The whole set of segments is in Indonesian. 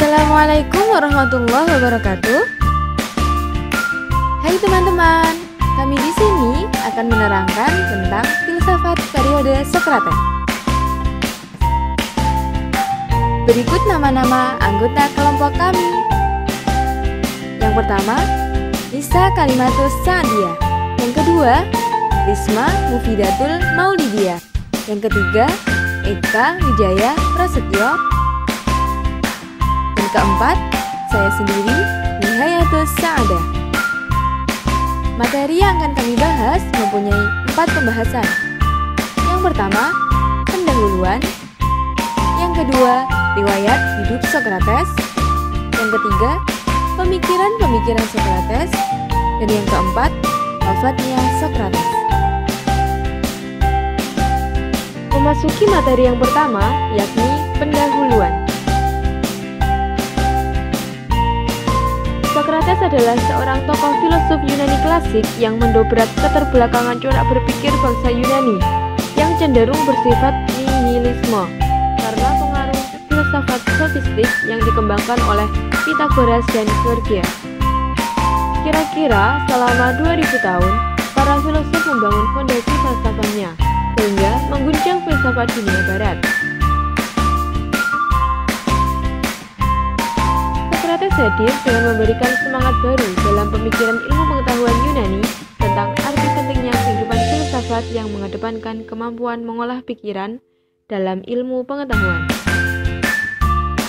Assalamualaikum warahmatullahi wabarakatuh. Hai teman-teman, kami di sini akan menerangkan tentang filsafat periode Sokrates. Berikut nama-nama anggota kelompok kami. Yang pertama, Nisa Kalimatus Sa'diyah. Yang kedua, Risma Mufidatul Maulidiyah. Yang ketiga, Eka Wijaya Prasetyo. Yang keempat, saya sendiri, Nihayatus Sa'adah. Materi yang akan kami bahas mempunyai 4 pembahasan. Yang pertama, pendahuluan. Yang kedua, riwayat hidup Sokrates. Yang ketiga, pemikiran-pemikiran Sokrates. Dan yang keempat, wafatnya Sokrates. Memasuki materi yang pertama, yakni pendahuluan. Sokrates adalah seorang tokoh filosof Yunani klasik yang mendobrak keterbelakangan corak berpikir bangsa Yunani yang cenderung bersifat nihilisme karena pengaruh filsafat sofistik yang dikembangkan oleh Pythagoras dan Gorgias. Kira-kira selama 2000 tahun, para filosof membangun fondasi falsafahnya sehingga mengguncang filsafat dunia barat. Sokrates hadir dengan memberikan semangat baru dalam pemikiran ilmu pengetahuan Yunani tentang arti pentingnya kehidupan filsafat yang mengedepankan kemampuan mengolah pikiran dalam ilmu pengetahuan.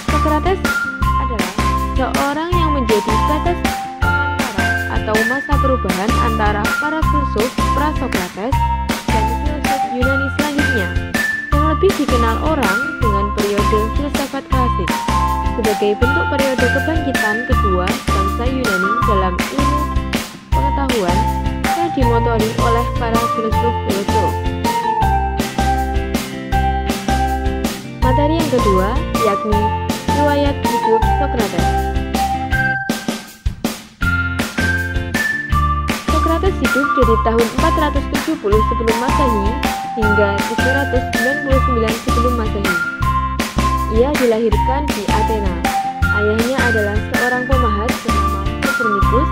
Sokrates adalah seorang yang menjadi batas pengantara atau masa perubahan antara para filsuf pra-Sokrates dan filsuf Yunani selanjutnya, yang lebih dikenal orang dengan periode filsafat klasik sebagai bentuk periode kebangkitan kedua bangsa Yunani dalam ilmu pengetahuan yang dimotori oleh para filsuf-filosof. Materi yang kedua yakni riwayat hidup Sokrates. Sokrates hidup dari tahun 470 sebelum Masehi hingga 399 sebelum Masehi. Ia dilahirkan di Athena. Ayahnya adalah seorang pemahas bernama Copernicus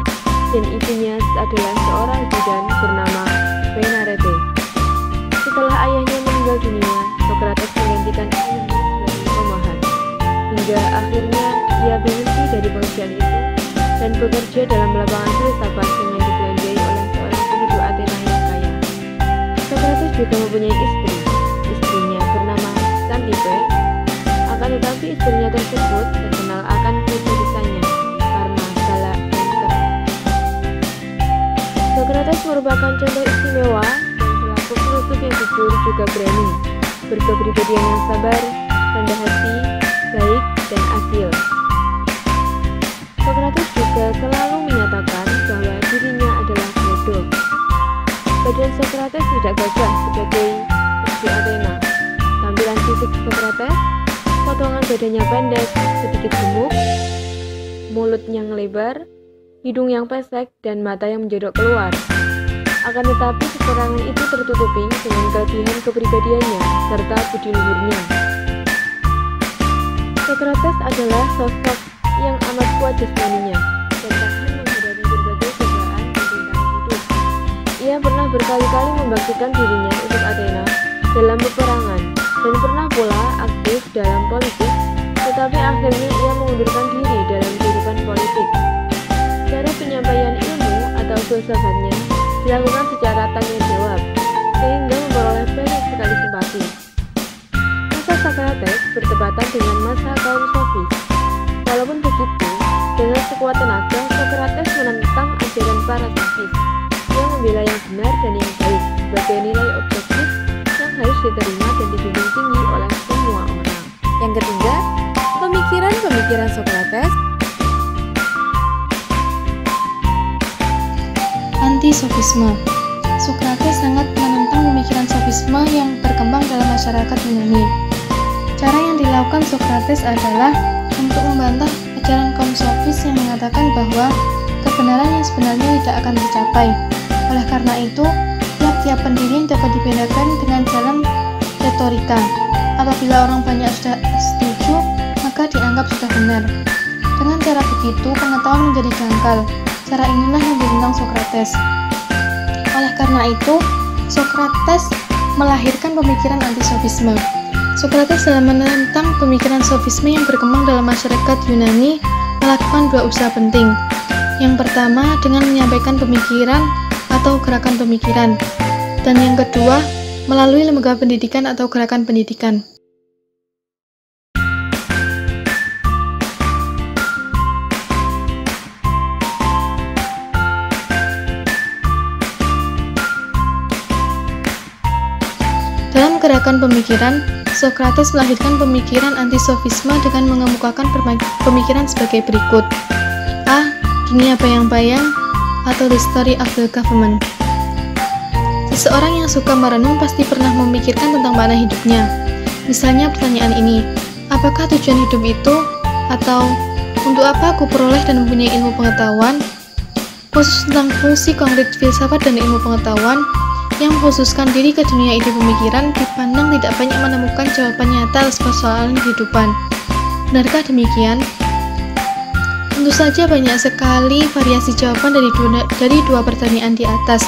dan ibunya adalah seorang bidan bernama Venarete. Setelah ayahnya meninggal dunia, Sokrates menggantikan ayahnya sebagai pemahas. Hingga akhirnya ia berhenti dari pekerjaan itu dan bekerja dalam lapangan filsafat yang dibelanjai oleh seorang penduduk Athena yang kaya. Sokrates juga mempunyai istri. Istrinya bernama Xanthippe. Akan tetapi istrinya tersebut terkenal akan kecerdasannya karena galak dan keras. Sokrates merupakan contoh istimewa dan selaku filosof yang jujur juga berani, berkepribadian yang sabar, rendah hati, baik, dan adil. Sokrates juga selalu menyatakan bahwa dirinya adalah bodoh. Badan Sokrates tidak gagah sebagai versi Athena. Tampilan fisik Sokrates, potongan badannya pendek, sedikit gemuk, mulutnya lebar, hidung yang pesek, dan mata yang menjorok keluar. Akan tetapi kekurangan itu tertutupi dengan kelebihan kepribadiannya serta budi luhurnya. Sokrates adalah sosok yang amat kuat jasmaninya dan tahan menghadapi berbagai cobaan dan rintangan hidup. Ia pernah berkali-kali membangkitkan dirinya untuk Athena dalam peperangan dan pernah pula aktif dalam politik, tetapi akhirnya ia mengundurkan diri dalam kehidupan politik. Cara penyampaian ilmu atau filsafatnya dilakukan secara tanya jawab, sehingga memperoleh banyak sekali simpati. Masa Sokrates bertepatan dengan masa kaum sofis. Walaupun begitu, dengan sekuat tenaga Sokrates menentang ajaran para sofis yang membela yang benar dan yang baik sebagai nilai objektif yang harus diterima dan dijunjung tinggi oleh semua orang. Yang ketiga, pemikiran-pemikiran Sokrates. Anti-sofisme. Sokrates sangat menentang pemikiran sofisme yang berkembang dalam masyarakat Yunani. Cara yang dilakukan Sokrates adalah untuk membantah ajaran kaum sofis yang mengatakan bahwa kebenaran yang sebenarnya tidak akan tercapai. Oleh karena itu, tiap-tiap pendirian dapat dibedakan dengan jalan retorika. Apabila orang banyak sudah setuju, maka maka dianggap sudah benar. Dengan cara begitu, pengetahuan menjadi dangkal. Cara inilah yang ditentang Sokrates. Oleh karena itu, Sokrates melahirkan pemikiran anti-sofisme. Sokrates dalam menentang pemikiran sofisme yang berkembang dalam masyarakat Yunani melakukan dua usaha penting. Yang pertama dengan menyampaikan pemikiran atau gerakan pemikiran, dan yang kedua melalui lembaga pendidikan atau gerakan pendidikan. Dalam gerakan pemikiran, Sokrates melahirkan pemikiran anti-sofisme dengan mengemukakan pemikiran sebagai berikut. A. Dunia bayang-bayang atau the story of the government. Seseorang yang suka merenung pasti pernah memikirkan tentang makna hidupnya. Misalnya pertanyaan ini, apakah tujuan hidup itu? Atau, untuk apa aku peroleh dan mempunyai ilmu pengetahuan? Khusus tentang fungsi konkret filsafat dan ilmu pengetahuan, yang mengkhususkan diri ke dunia ide pemikiran dipandang tidak banyak menemukan jawaban nyata atas persoalan kehidupan. Benarkah demikian? Tentu saja banyak sekali variasi jawaban dari dua pertanyaan di atas,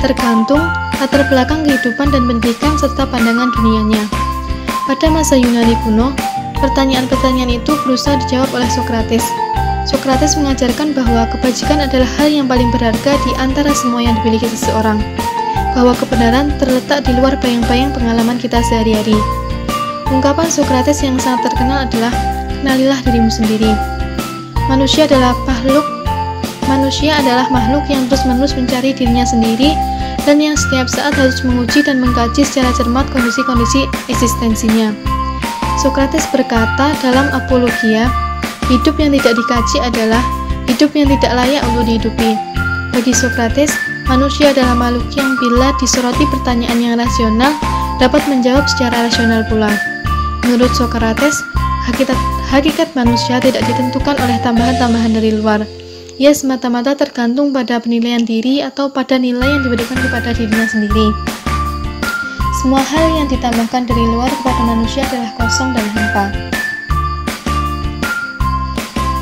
tergantung latar belakang kehidupan dan pendidikan serta pandangan dunianya. Pada masa Yunani kuno, pertanyaan-pertanyaan itu berusaha dijawab oleh Sokrates. Sokrates mengajarkan bahwa kebajikan adalah hal yang paling berharga di antara semua yang dimiliki seseorang, bahwa kebenaran terletak di luar bayang-bayang pengalaman kita sehari-hari. Ungkapan Sokrates yang sangat terkenal adalah, kenalilah dirimu sendiri. Manusia adalah makhluk yang terus-menerus mencari dirinya sendiri dan yang setiap saat harus menguji dan mengkaji secara cermat kondisi-kondisi eksistensinya. Sokrates berkata dalam Apologia, hidup yang tidak dikaji adalah hidup yang tidak layak untuk dihidupi. Bagi Sokrates, manusia adalah makhluk yang bila disoroti pertanyaan yang rasional dapat menjawab secara rasional pula. Menurut Sokrates, hakikat manusia tidak ditentukan oleh tambahan-tambahan dari luar. Ia semata-mata tergantung pada penilaian diri atau pada nilai yang diberikan kepada dirinya sendiri. Semua hal yang ditambahkan dari luar kepada manusia adalah kosong dan hampa.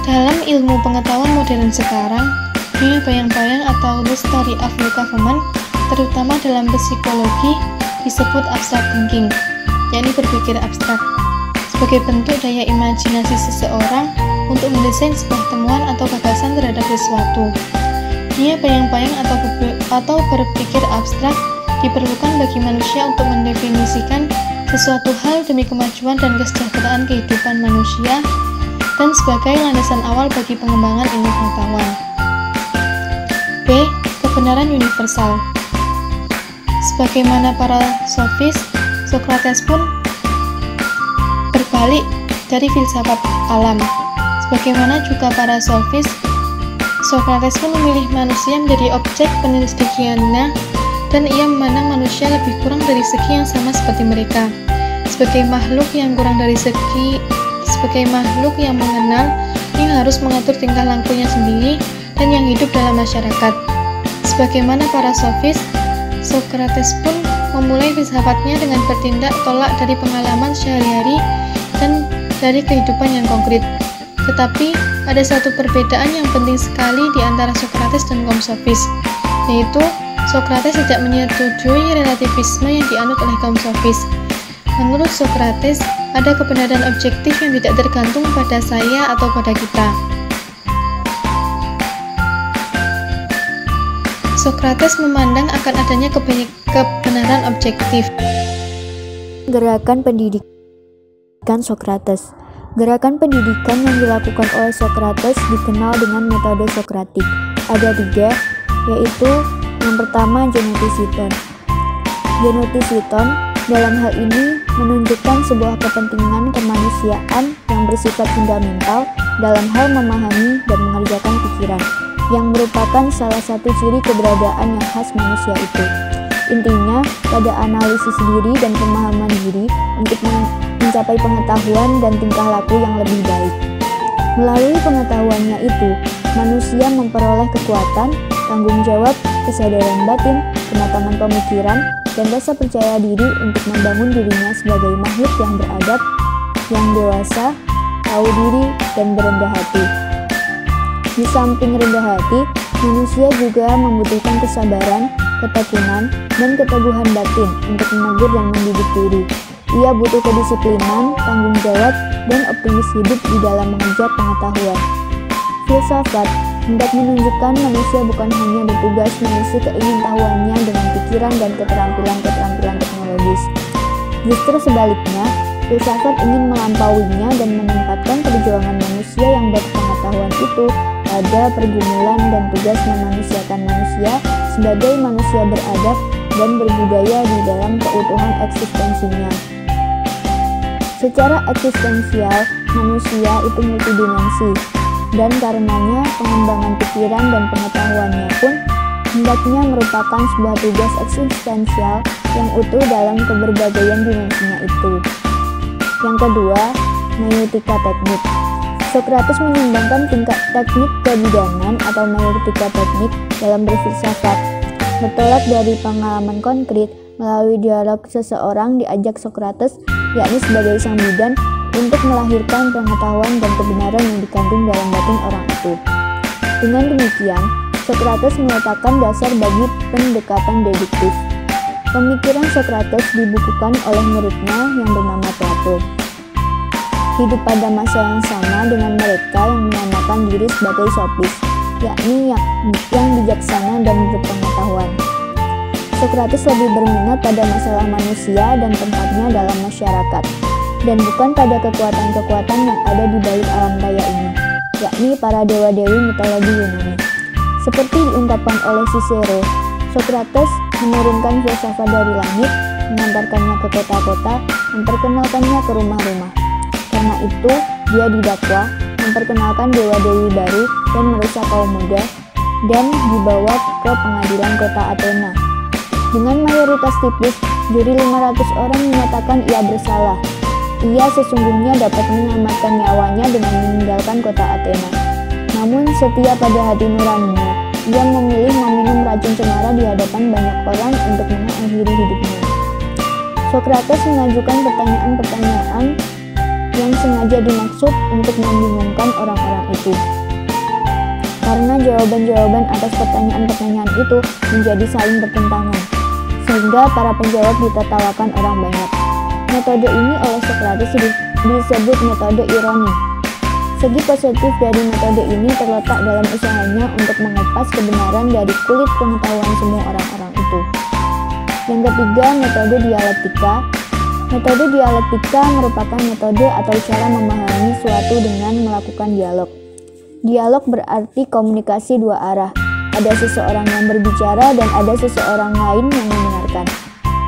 Dalam ilmu pengetahuan modern sekarang, dunia bayang-bayang atau the story of the government, terutama dalam psikologi, disebut abstract thinking, yakni berpikir abstrak, sebagai bentuk daya imajinasi seseorang untuk mendesain sebuah temuan atau gagasan terhadap sesuatu. Dunia bayang-bayang atau berpikir abstrak diperlukan bagi manusia untuk mendefinisikan sesuatu hal demi kemajuan dan kesejahteraan kehidupan manusia dan sebagai landasan awal bagi pengembangan ilmu pengetahuan. B. Kebenaran universal. Sebagaimana para sofis, Sokrates pun berbalik dari filsafat alam. Sebagaimana juga para sofis, Sokrates pun memilih manusia menjadi objek penelitiannya dan ia memandang manusia lebih kurang dari segi yang sama seperti mereka. Sebagai makhluk yang mengenal, yang harus mengatur tingkah lakunya sendiri dan yang hidup dalam masyarakat. Sebagaimana para sofis, Sokrates pun memulai filsafatnya dengan bertindak tolak dari pengalaman sehari-hari dan dari kehidupan yang konkret. Tetapi, ada satu perbedaan yang penting sekali di antara Sokrates dan kaum sofis, yaitu Sokrates tidak menyetujui relativisme yang dianut oleh kaum sofis. Menurut Sokrates, ada kebenaran objektif yang tidak tergantung pada saya atau pada kita. Sokrates memandang akan adanya kebenaran objektif. Gerakan pendidikan Sokrates. Gerakan pendidikan yang dilakukan oleh Sokrates dikenal dengan metode Sokratik. Ada 3, yaitu yang pertama Geneticiton. Geneticiton dalam hal ini menunjukkan sebuah kepentingan kemanusiaan yang bersifat fundamental dalam hal memahami dan mengerjakan pikiran, yang merupakan salah satu ciri keberadaan yang khas manusia itu. Intinya, pada analisis diri dan pemahaman diri untuk mencapai pengetahuan dan tingkah laku yang lebih baik. Melalui pengetahuannya itu, manusia memperoleh kekuatan, tanggung jawab, kesadaran batin, kematangan pemikiran, dan rasa percaya diri untuk membangun dirinya sebagai makhluk yang beradab, yang dewasa, tahu diri, dan berendah hati. Di samping rendah hati, manusia juga membutuhkan kesabaran, ketekunan, dan keteguhan batin untuk menegur dan mendidik diri. Ia butuh kedisiplinan, tanggung jawab, dan optimis hidup di dalam mengejar pengetahuan. Filsafat hendak menunjukkan manusia bukan hanya bertugas mengisi keingintahuannya dengan pikiran dan keterampilan teknologis. Justru sebaliknya, filsafat ingin melampauinya dan menempatkan perjuangan manusia yang berpengetahuan itu pada pergumulan dan tugas memanusiakan manusia sebagai manusia beradab dan berbudaya di dalam keutuhan eksistensinya. Secara eksistensial, manusia itu multidimensi, dan karenanya pengembangan pikiran dan pengetahuannya pun hendaknya merupakan sebuah tugas eksistensial yang utuh dalam keberbagaian dimensinya itu. Yang kedua, maiotika teknik. Sokrates menyumbangkan tingkat teknik kebidanan atau maiotika teknik dalam berfilsafat. Bertolak dari pengalaman konkret, melalui dialog seseorang diajak Sokrates, yakni sebagai sang bidan, untuk melahirkan pengetahuan dan kebenaran yang dikandung dalam batin orang itu. Dengan demikian, Sokrates meletakkan dasar bagi pendekatan deduktif. Pemikiran Sokrates dibukukan oleh muridnya yang bernama Plato. Hidup pada masa yang sama dengan mereka yang menamakan diri sebagai sofis, yakni yang bijaksana dan berpengetahuan. Sokrates lebih berminat pada masalah manusia dan tempatnya dalam masyarakat, dan bukan pada kekuatan-kekuatan yang ada di balik alam raya ini, yakni para dewa-dewi mitologi Yunani. Seperti diungkapkan oleh Cicero, Sokrates menurunkan filsafat dari langit, mengantarkannya ke kota-kota, memperkenalkannya ke rumah-rumah. Karena itu, dia didakwa, memperkenalkan dewa-dewi baru dan merusak kaum muda, dan dibawa ke pengadilan kota Athena. Dengan mayoritas tipis, juri 500 orang menyatakan ia bersalah. Ia sesungguhnya dapat menyelamatkan nyawanya dengan meninggalkan kota Athena. Namun setia pada hati nuraninya, ia memilih meminum racun cemara di hadapan banyak orang untuk mengakhiri hidupnya. Sokrates mengajukan pertanyaan-pertanyaan yang sengaja dimaksud untuk membingungkan orang-orang itu. Karena jawaban-jawaban atas pertanyaan-pertanyaan itu menjadi saling bertentangan, sehingga para penjawab ditertawakan orang banyak. Metode ini oleh Sokrates disebut metode ironi. Segi positif dari metode ini terletak dalam usahanya untuk mengupas kebenaran dari kulit pengetahuan semua orang-orang itu. Yang ketiga, metode dialektika. Metode dialektika merupakan metode atau cara memahami suatu dengan melakukan dialog. Dialog berarti komunikasi dua arah. Ada seseorang yang berbicara dan ada seseorang lain yang mendengarkan.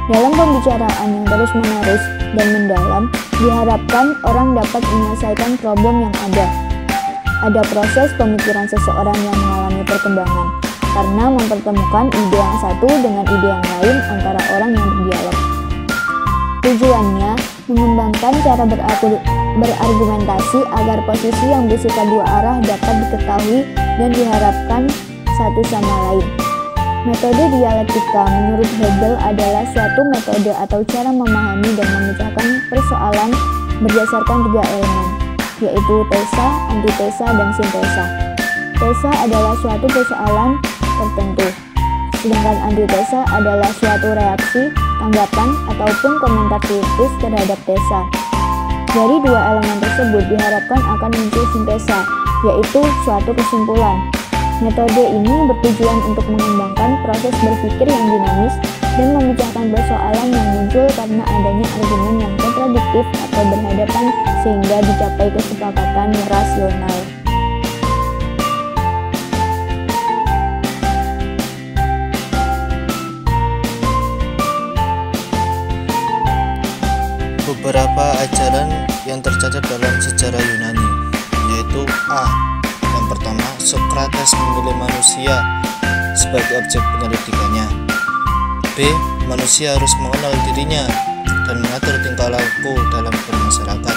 Dalam pembicaraan yang terus-menerus dan mendalam, diharapkan orang dapat menyelesaikan problem yang ada. Ada proses pemikiran seseorang yang mengalami perkembangan, karena mempertemukan ide yang satu dengan ide yang lain antara orang yang berdialog. Tujuannya, mengembangkan cara berargumentasi agar posisi yang bersifat dua arah dapat diketahui dan diharapkan satu sama lain. Metode dialektika menurut Hegel adalah suatu metode atau cara memahami dan memecahkan persoalan berdasarkan tiga elemen, yaitu tesa, antitesa, dan sintesa. Tesa adalah suatu persoalan tertentu, sedangkan antitesa adalah suatu reaksi, tanggapan, ataupun komentar kritis terhadap tesa. Dari dua elemen tersebut diharapkan akan muncul sintesa, yaitu suatu kesimpulan. Metode ini bertujuan untuk mengembangkan proses berpikir yang dinamis dan memecahkan persoalan yang muncul karena adanya argumen yang kontradiktif atau berhadapan sehingga dicapai kesepakatan rasional. Beberapa ajaran yang tercatat dalam sejarah Yunani, yaitu A. Yang pertama, Sokrates memilih manusia sebagai objek penyelidikannya. B. Manusia harus mengenal dirinya dan mengatur tingkah laku dalam bermasyarakat.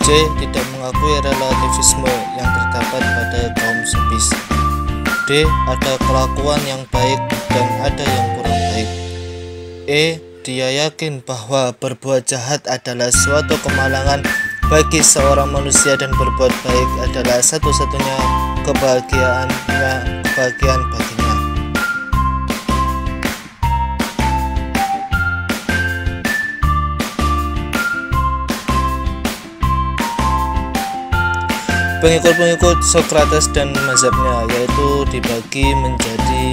C. Tidak mengakui relativisme yang terdapat pada kaum sofis. D. Ada kelakuan yang baik dan ada yang kurang baik. E. Dia yakin bahwa berbuat jahat adalah suatu kemalangan bagi seorang manusia dan berbuat baik adalah satu-satunya kebahagiaan baginya. Pengikut-pengikut Sokrates dan mazhabnya yaitu dibagi menjadi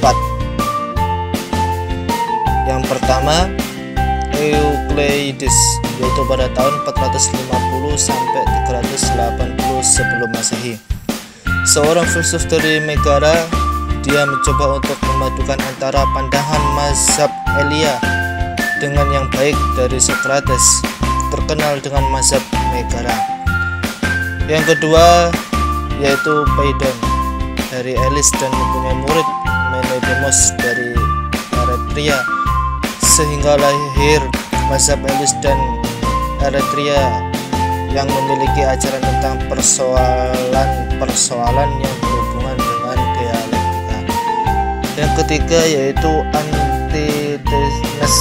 4. Yang pertama, Euclides, yaitu pada tahun 450 sampai 380 sebelum Masehi. Seorang filsuf dari Megara, dia mencoba untuk memadukan antara pandangan mazhab Elia dengan yang baik dari Sokrates, terkenal dengan mazhab Megara. Yang kedua yaitu Phaedon dari Elis dan mempunyai murid Menedemos dari Eretria, sehingga lahir mazhab Elis dan Eretria yang memiliki ajaran tentang persoalan yang berhubungan dengan dialektika. Yang ketiga yaitu Antisthenes,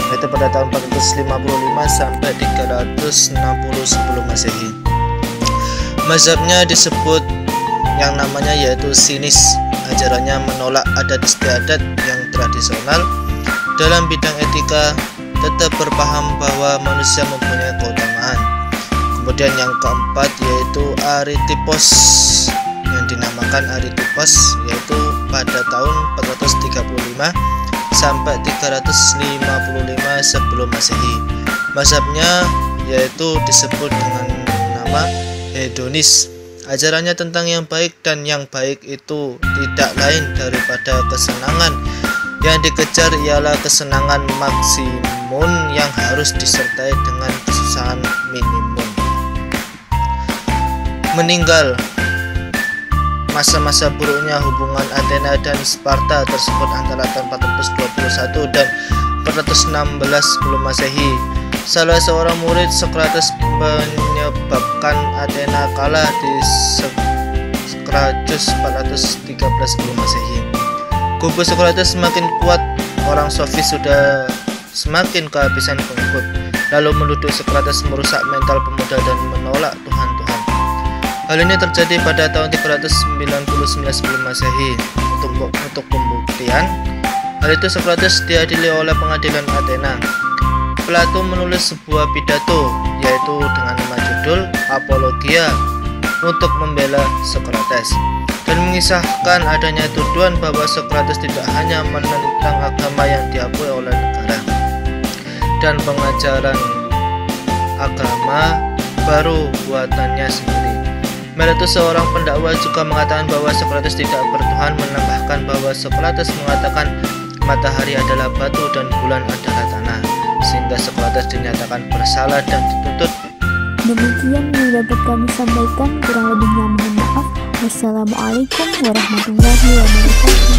yaitu pada tahun 455 sampai 360 sebelum Masehi. Mazhabnya disebut yang namanya yaitu sinis. Ajarannya menolak adat istiadat yang tradisional. Dalam bidang etika tetap berpaham bahwa manusia mempunyai keutamaan. Kemudian yang keempat yaitu Aristippus, yang dinamakan Aristippus, yaitu pada tahun 435 sampai 355 sebelum Masehi. Mazhabnya yaitu disebut dengan nama hedonis. Ajarannya tentang yang baik dan yang baik itu tidak lain daripada kesenangan. Yang dikejar ialah kesenangan maksimum yang harus disertai dengan kesusahan minimum. Meninggal. Masa-masa buruknya hubungan Athena dan Sparta tersebut antara tahun 421 dan 416 sebelum Masehi. Salah seorang murid Sokrates menyebabkan Athena kalah di Sokrates 413 sebelum Masehi. Kubu Sokrates semakin kuat, orang Sofis sudah semakin kehabisan pengikut, lalu menuduh Sokrates merusak mental pemuda dan menolak Tuhan-Tuhan. Hal ini terjadi pada tahun 399 sebelum Masehi. Untuk pembuktian hal itu, Sokrates diadili oleh pengadilan Athena. Plato menulis sebuah pidato yaitu dengan nama judul Apologia untuk membela Sokrates dan mengisahkan adanya tuduhan bahwa Sokrates tidak hanya menentang agama yang diakui oleh negara dan pengajaran agama baru buatannya sendiri. Meletus, seorang pendakwa, juga mengatakan bahwa Sokrates tidak bertuhan, menambahkan bahwa Sokrates mengatakan matahari adalah batu dan bulan adalah tanah, sehingga Sokrates dinyatakan bersalah dan dituntut. Demikian yang dapat kami sampaikan, kurang lebihnya mohon maaf. Wassalamualaikum warahmatullahi wabarakatuh.